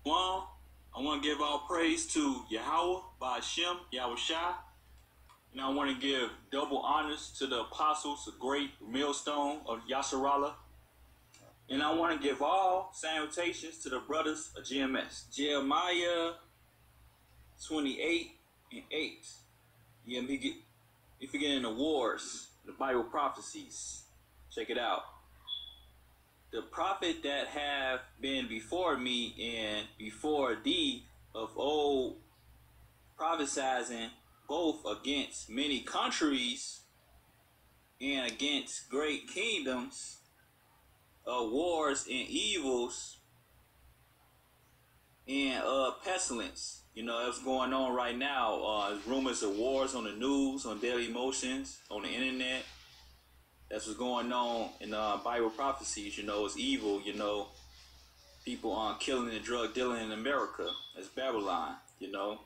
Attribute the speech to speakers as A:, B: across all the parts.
A: One, I want to give all praise to Yahweh, Ba'ashem, Yahweh Shai. And I want to give double honors to the apostles, the great millstone of Yasharallah. And I want to give all salutations to the brothers of GMS. Jeremiah 28 and 8. Yeah, if you get in the wars, the Bible prophecies. Check it out. The prophet that have been before me and before thee of old, prophesizing both against many countries and against great kingdoms, wars and evils and pestilence. You know, that's going on right now. Rumors of wars on the news, on Daily Motions, on the internet. That's what's going on in Bible prophecies. You know, it's evil. You know, people killing and drug dealing in America. That's Babylon. You know,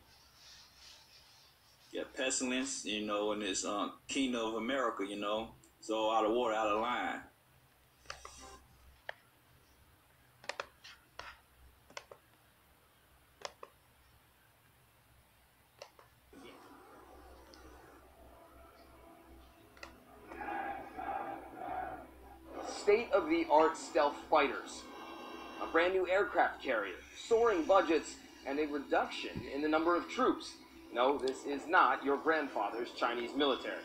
A: yeah, pestilence. You know, in this kingdom of America. You know, it's all out of order, out of line.
B: State-of-the-art stealth fighters, a brand new aircraft carrier, soaring budgets, and a reduction in the number of troops. No, this is not your grandfather's Chinese military.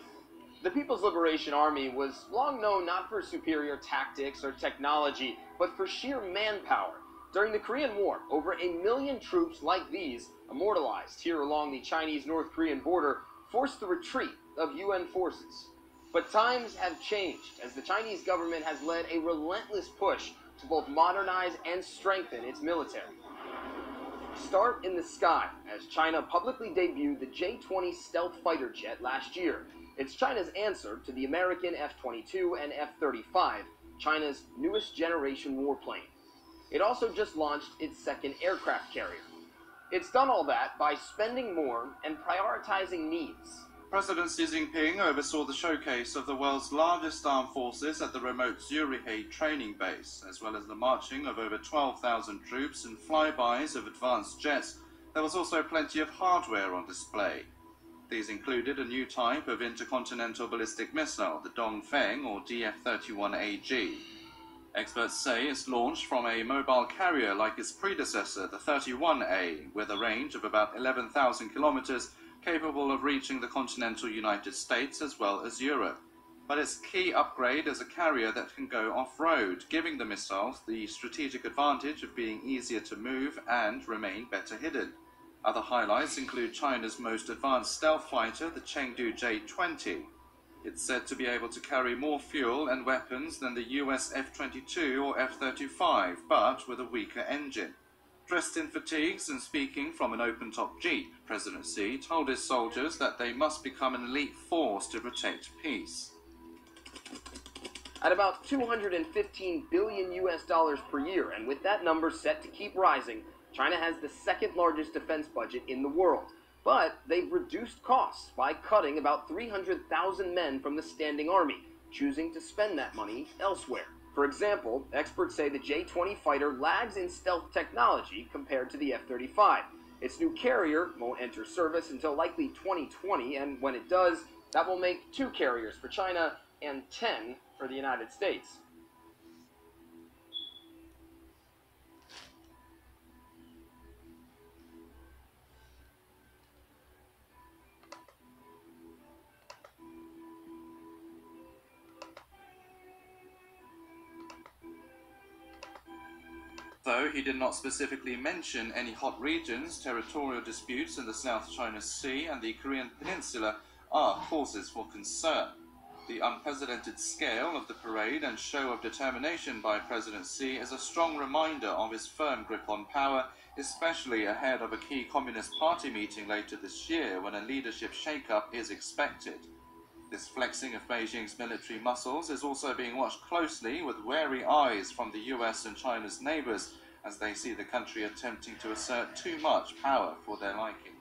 B: The People's Liberation Army was long known not for superior tactics or technology, but for sheer manpower. During the Korean War, over 1 million troops like these, immortalized here along the Chinese-North Korean border, forced the retreat of UN forces. But times have changed, as the Chinese government has led a relentless push to both modernize and strengthen its military. Start in the sky, as China publicly debuted the J-20 stealth fighter jet last year. It's China's answer to the American F-22 and F-35, China's newest generation warplane. It also just launched its second aircraft carrier. It's done all that by spending more and prioritizing needs.
C: President Xi Jinping oversaw the showcase of the world's largest armed forces at the remote Zürich training base, as well as the marching of over 12,000 troops and flybys of advanced jets. There was also plenty of hardware on display. These included a new type of intercontinental ballistic missile, the Dongfeng or DF-31AG. Experts say it's launched from a mobile carrier like its predecessor, the 31A, with a range of about 11,000 kilometers, capable of reaching the continental United States as well as Europe. But its key upgrade is a carrier that can go off-road, giving the missiles the strategic advantage of being easier to move and remain better hidden. Other highlights include China's most advanced stealth fighter, the Chengdu J-20. It's said to be able to carry more fuel and weapons than the US F-22 or F-35, but with a weaker engine. Dressed in fatigues and speaking from an open-top jeep, President Xi told his soldiers that they must become an elite force to protect peace.
B: At about $215 billion US per year, and with that number set to keep rising, China has the second largest defense budget in the world. But they've reduced costs by cutting about 300,000 men from the standing army, choosing to spend that money elsewhere. For example, experts say the J-20 fighter lags in stealth technology compared to the F-35. Its new carrier won't enter service until likely 2020, and when it does, that will make 2 carriers for China and 10 for the United States.
C: Though he did not specifically mention any hot regions, territorial disputes in the South China Sea and the Korean Peninsula are causes for concern. The unprecedented scale of the parade and show of determination by President Xi is a strong reminder of his firm grip on power, especially ahead of a key Communist Party meeting later this year when a leadership shake-up is expected. This flexing of Beijing's military muscles is also being watched closely with wary eyes from the US and China's neighbors as they see the country attempting to assert too much power for their liking.